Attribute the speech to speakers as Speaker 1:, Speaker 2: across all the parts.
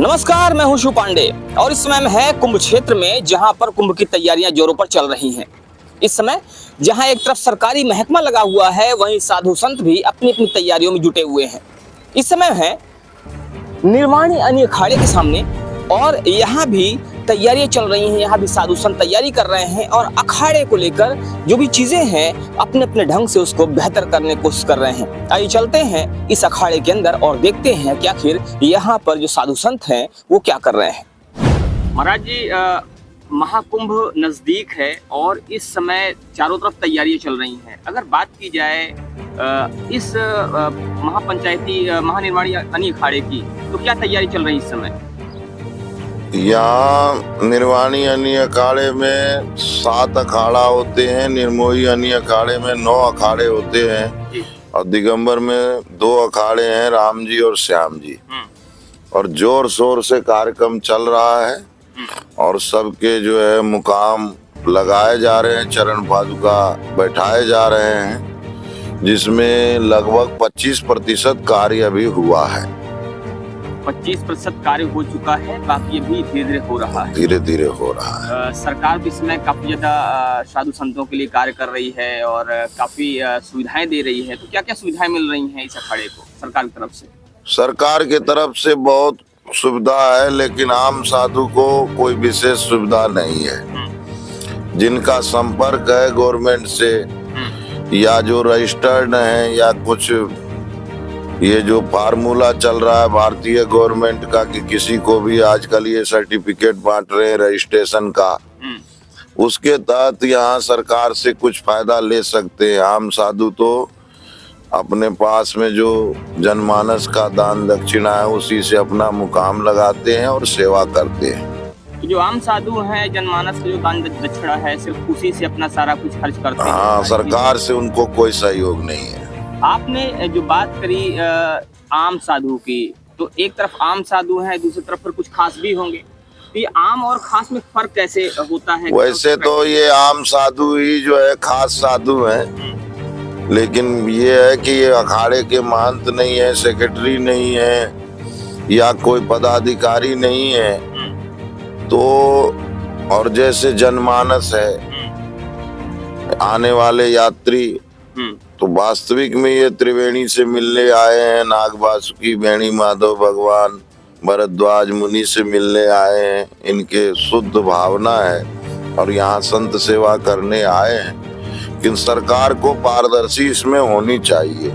Speaker 1: नमस्कार, मैं हूं शिव पांडे और इस समय है कुंभ क्षेत्र में, जहां पर कुंभ की तैयारियां जोरों पर चल रही हैं। इस समय जहां एक तरफ सरकारी महकमा लगा हुआ है, वहीं साधु संत भी अपनी अपनी तैयारियों में जुटे हुए हैं। इस समय है निर्वाणी अनी अखाड़े के सामने और यहाँ भी तैयारियां चल रही हैं। यहाँ भी साधु संत तैयारी कर रहे हैं और अखाड़े को लेकर जो भी चीजें हैं अपने अपने ढंग से उसको बेहतर करने की कोशिश कर रहे हैं। आइए चलते हैं इस अखाड़े के अंदर और देखते हैं कि आखिर यहाँ पर जो साधु संत हैं वो क्या कर रहे हैं। महाराज जी, महाकुंभ नजदीक है और इस समय चारों तरफ तैयारियां चल रही हैं। अगर बात की जाए इस महापंचायती महानिर्वाणी अनी अखाड़े की, तो क्या तैयारी चल रही है इस समय?
Speaker 2: यहाँ निर्वाणी अनी अखाड़े में 7 अखाड़ा होते हैं, निर्मोही अनी अखाड़े में 9 अखाड़े होते हैं और दिगंबर में 2 अखाड़े हैं, राम जी और श्याम जी। और जोर शोर से कार्यक्रम चल रहा है और सबके जो है मुकाम लगाए जा रहे हैं, चरण पादुका बैठाए जा रहे हैं, जिसमें लगभग 25% कार्य अभी हुआ है।
Speaker 1: 25% कार्य हो चुका है, बाकी अभी धीरे धीरे हो रहा है।
Speaker 2: धीरे धीरे हो रहा है।
Speaker 1: सरकार भी इसमें काफी ज्यादा साधु संतों के लिए कार्य कर रही है और काफी सुविधाएं दे रही है। तो क्या क्या सुविधाएं मिल रही हैं इस अखाड़े को सरकार की तरफ से?
Speaker 2: सरकार की तरफ से बहुत सुविधा है, लेकिन आम साधु को कोई विशेष सुविधा नहीं है। जिनका संपर्क है गवर्नमेंट से या जो रजिस्टर्ड है या कुछ ये जो फार्मूला चल रहा है भारतीय गवर्नमेंट का कि किसी को भी आजकल ये सर्टिफिकेट बांट रहे हैं रजिस्ट्रेशन का, उसके तहत यहाँ सरकार से कुछ फायदा ले सकते हैं। आम साधु तो अपने पास में जो जनमानस का दान दक्षिणा है उसी से अपना मुकाम लगाते हैं और सेवा करते हैं।
Speaker 1: जो आम साधु हैं, जनमानस का जो दान दक्षिणा है सिर्फ उसी से अपना सारा कुछ खर्च करते हैं।
Speaker 2: हाँ, सरकार से उनको कोई सहयोग नहीं है।
Speaker 1: आपने जो बात करी आम साधु की, तो एक तरफ आम साधु हैं, दूसरी तरफ पर कुछ खास भी होंगे। तो ये आम और खास में फर्क कैसे होता है?
Speaker 2: वैसे तो ये आम साधु ही जो है खास साधु हैं, लेकिन ये है कि ये अखाड़े के महंत नहीं है, सेक्रेटरी नहीं है या कोई पदाधिकारी नहीं है। तो और जैसे जनमानस है, आने वाले यात्री तो वास्तविक में ये त्रिवेणी से मिलने आए हैं, नाग वासुकी, वेणी माधव भगवान, भरद्वाज मुनि से मिलने आए हैं। इनके शुद्ध भावना है और यहाँ संत सेवा करने आए हैं। लेकिन सरकार को पारदर्शी इसमें होनी चाहिए।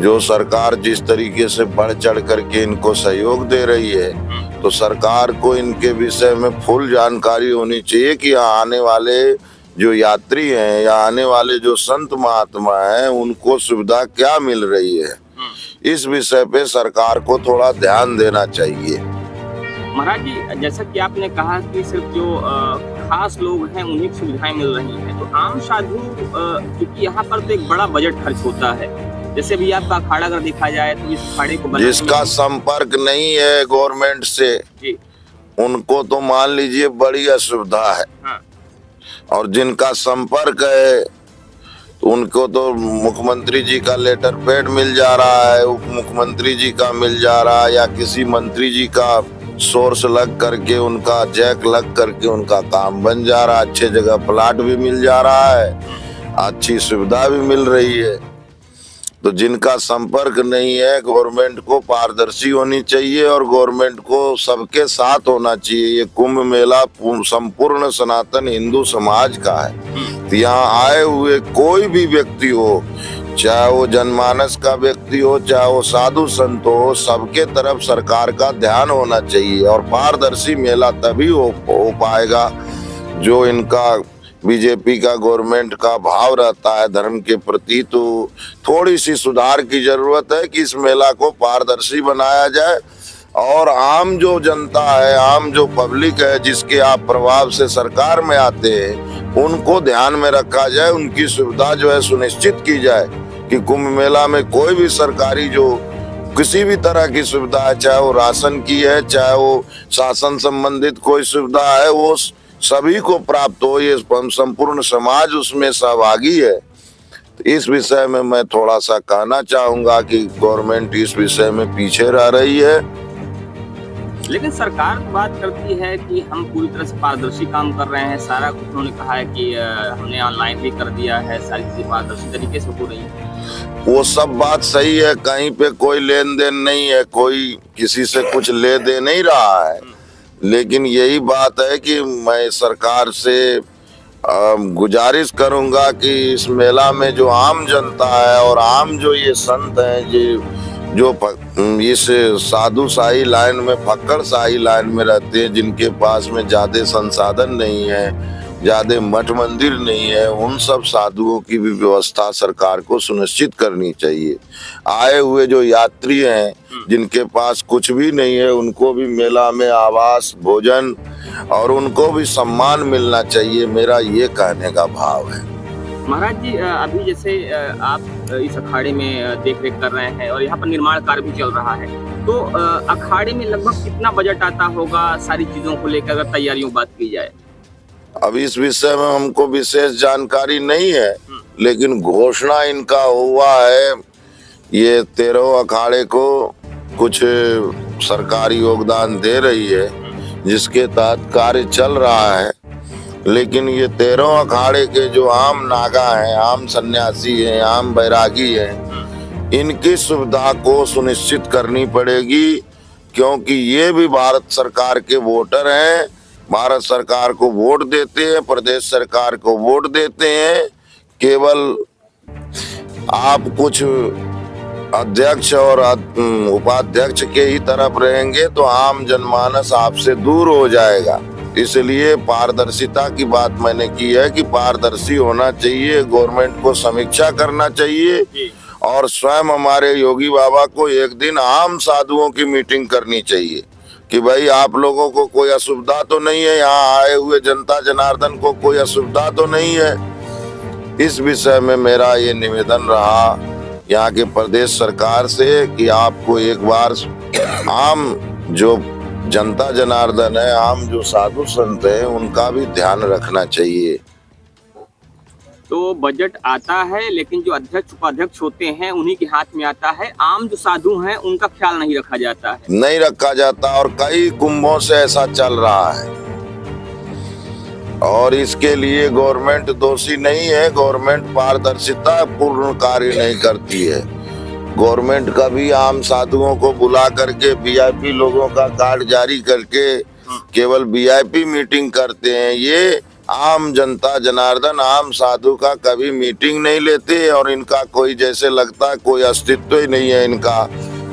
Speaker 2: जो सरकार जिस तरीके से बढ़ चढ़ करके इनको सहयोग दे रही है, तो सरकार को इनके विषय में फुल जानकारी होनी चाहिए कि यहाँ आने वाले जो यात्री हैं या आने वाले जो संत महात्मा हैं उनको सुविधा क्या मिल रही है। इस विषय पे सरकार को थोड़ा ध्यान देना चाहिए।
Speaker 1: महाराज जी, जैसा कि आपने कहा कि सिर्फ जो खास लोग हैं उन्हीं को सुविधाएं मिल रही हैं, तो आम साधु क्योंकि यहाँ पर तो एक बड़ा बजट खर्च होता है। जैसे भी आपका अखाड़ा अगर देखा जाए तो इस अखाड़े को
Speaker 2: जिसका संपर्क नहीं है गवर्नमेंट से उनको तो मान लीजिए बड़ी असुविधा है। और जिनका संपर्क है तो उनको तो मुख्यमंत्री जी का लेटर पैड मिल जा रहा है, उप मुख्यमंत्री जी का मिल जा रहा है, या किसी मंत्री जी का सोर्स लग करके उनका जैक लग करके उनका काम बन जा रहा है। अच्छे जगह प्लाट भी मिल जा रहा है, अच्छी सुविधा भी मिल रही है। तो जिनका संपर्क नहीं है, गवर्नमेंट को पारदर्शी होनी चाहिए और गवर्नमेंट को सबके साथ होना चाहिए। ये कुंभ मेला संपूर्ण सनातन हिंदू समाज का है। तो यहाँ आए हुए कोई भी व्यक्ति हो, चाहे वो जनमानस का व्यक्ति हो, चाहे वो साधु संत हो, सबके तरफ सरकार का ध्यान होना चाहिए। और पारदर्शी मेला तभी हो पाएगा जो इनका बीजेपी का गवर्नमेंट का भाव रहता है धर्म के प्रति। तो थोड़ी सी सुधार की जरूरत है कि इस मेला को पारदर्शी बनाया जाए और आम जो जनता है, आम जो पब्लिक है जिसके आप प्रभाव से सरकार में आते हैं, उनको ध्यान में रखा जाए, उनकी सुविधा जो है सुनिश्चित की जाए कि कुंभ मेला में कोई भी सरकारी जो किसी भी तरह की सुविधा है, चाहे वो राशन की है, चाहे वो शासन संबंधित कोई सुविधा है, वो सभी को प्राप्त हो। ये संपूर्ण समाज उसमें सहभागी है। तो इस विषय में मैं थोड़ा सा कहना चाहूंगा कि गवर्नमेंट इस विषय में पीछे रह रही है
Speaker 1: लेकिन सरकार तो बात करती है कि हम पूरी तरह से पारदर्शी काम कर रहे हैं, सारा कुछ उन्होंने कहा है कि हमने ऑनलाइन भी कर दिया है, सारी चीजें पारदर्शी तरीके से हो रही हैं।
Speaker 2: वो सब बात सही है, कहीं पे कोई लेन देन नहीं है, कोई किसी से कुछ ले दे नहीं रहा है। लेकिन यही बात है कि मैं सरकार से गुजारिश करूंगा कि इस मेला में जो आम जनता है और आम जो ये संत हैं जो इस साधु शाही लाइन में, फक्कड़ शाही लाइन में रहते हैं, जिनके पास में ज्यादा संसाधन नहीं है, ज्यादा मठ मंदिर नहीं है, उन सब साधुओं की भी व्यवस्था सरकार को सुनिश्चित करनी चाहिए। आए हुए जो यात्री हैं जिनके पास कुछ भी नहीं है, उनको भी मेला में आवास, भोजन और उनको भी सम्मान मिलना चाहिए, मेरा ये कहने का भाव है।
Speaker 1: महाराज जी, अभी जैसे आप इस अखाड़े में देख रेख कर रहे हैं और यहाँ पर निर्माण कार्य भी चल रहा है, तो अखाड़े में लगभग कितना बजट आता होगा सारी चीजों को लेकर, अगर तैयारियों की बात की जाए?
Speaker 2: अब इस विषय में हमको विशेष जानकारी नहीं है, लेकिन घोषणा इनका हुआ है, ये 13 अखाड़े को कुछ सरकारी योगदान दे रही है, जिसके तहत कार्य चल रहा है। लेकिन ये 13 अखाड़े के जो आम नागा हैं, आम सन्यासी हैं, आम बैरागी हैं, इनकी सुविधा को सुनिश्चित करनी पड़ेगी, क्योंकि ये भी भारत सरकार के वोटर हैं, भारत सरकार को वोट देते हैं, प्रदेश सरकार को वोट देते हैं। केवल आप कुछ अध्यक्ष और उपाध्यक्ष के ही तरफ रहेंगे तो आम जनमानस आपसे दूर हो जाएगा। इसलिए पारदर्शिता की बात मैंने की है कि पारदर्शी होना चाहिए, गवर्नमेंट को समीक्षा करना चाहिए और स्वयं हमारे योगी बाबा को एक दिन आम साधुओं की मीटिंग करनी चाहिए कि भाई आप लोगों को कोई असुविधा तो नहीं है, यहाँ आए हुए जनता जनार्दन को कोई असुविधा तो नहीं है। इस विषय में मेरा ये निवेदन रहा यहाँ के प्रदेश सरकार से कि आपको एक बार आम जो जनता जनार्दन है, आम जो साधु संत है, उनका भी ध्यान रखना चाहिए।
Speaker 1: तो बजट आता है, लेकिन जो अध्यक्ष उपाध्यक्ष होते हैं उन्हीं के हाथ में आता है, आम जो साधु हैं उनका ख्याल नहीं रखा जाता है।
Speaker 2: नहीं रखा जाता और कई कुंभों से ऐसा चल रहा है और इसके लिए गवर्नमेंट दोषी नहीं है। गवर्नमेंट पारदर्शिता पूर्ण कार्य नहीं करती है। गवर्नमेंट कभी आम साधुओं को बुला करके वीआईपी लोगों का कार्ड जारी करके केवल वीआईपी मीटिंग करते हैं। ये आम जनता जनार्दन, आम साधु का कभी मीटिंग नहीं लेते और इनका कोई जैसे लगता है कोई अस्तित्व ही नहीं है इनका,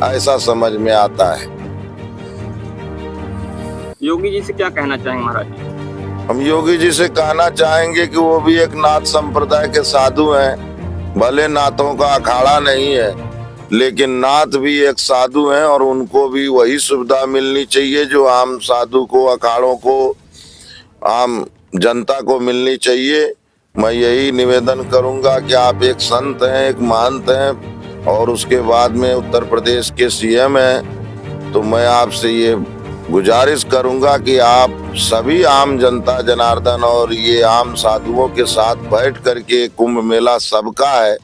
Speaker 2: ऐसा समझ में आता है।
Speaker 1: योगी जी से क्या कहना चाहेंगे महाराज?
Speaker 2: हम योगी जी से कहना चाहेंगे कि वो भी एक नाथ संप्रदाय के साधु हैं। भले नाथों का अखाड़ा नहीं है, लेकिन नाथ भी एक साधु हैं और उनको भी वही सुविधा मिलनी चाहिए जो आम साधु को, अखाड़ों को, आम जनता को मिलनी चाहिए। मैं यही निवेदन करूंगा कि आप एक संत हैं, एक महंत हैं और उसके बाद में उत्तर प्रदेश के सीएम हैं, तो मैं आपसे ये गुजारिश करूंगा कि आप सभी आम जनता जनार्दन और ये आम साधुओं के साथ बैठ करके, कुंभ मेला सबका है,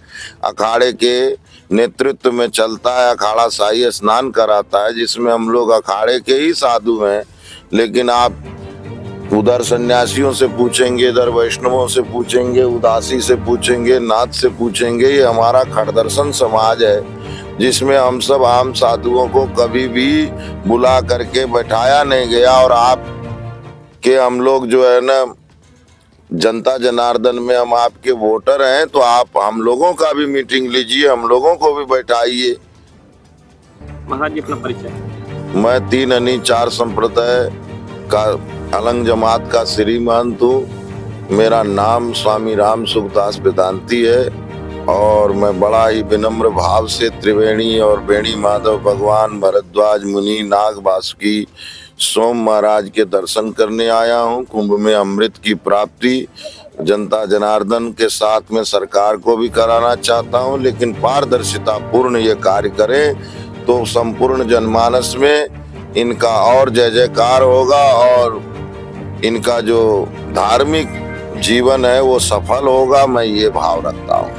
Speaker 2: अखाड़े के नेतृत्व में चलता है, अखाड़ा शाही स्नान कराता है, जिसमें हम लोग अखाड़े के ही साधु हैं। लेकिन आप उधर सन्यासियों से पूछेंगे, इधर वैष्णवों से पूछेंगे, उदासी से पूछेंगे, नाथ से पूछेंगे, ये हमारा खड़दर्शन समाज है जिसमें हम सब आम साधुओं को कभी भी बुला करके बैठाया नहीं गया। और आप के हम लोग जो है ना जनता जनार्दन में हम आपके वोटर हैं, तो आप हम लोगों का भी मीटिंग लीजिए, हम लोगों को भी बैठाइए।
Speaker 1: महाराज जी अपना परिचय?
Speaker 2: मैं 3 अनी 4 संप्रदाय का अलंग जमात का श्री महंत हूँ। मेरा नाम स्वामी राम सुखदास वेदांती है और मैं बड़ा ही विनम्र भाव से त्रिवेणी और बेणी माधव भगवान, भरद्वाज मुनि, नाग वासुकी, सोम महाराज के दर्शन करने आया हूँ। कुंभ में अमृत की प्राप्ति जनता जनार्दन के साथ में सरकार को भी कराना चाहता हूँ, लेकिन पारदर्शिता पूर्ण ये कार्य करें तो संपूर्ण जनमानस में इनका और जय जयकार होगा और इनका जो धार्मिक जीवन है वो सफल होगा। मैं ये भाव रखता हूँ।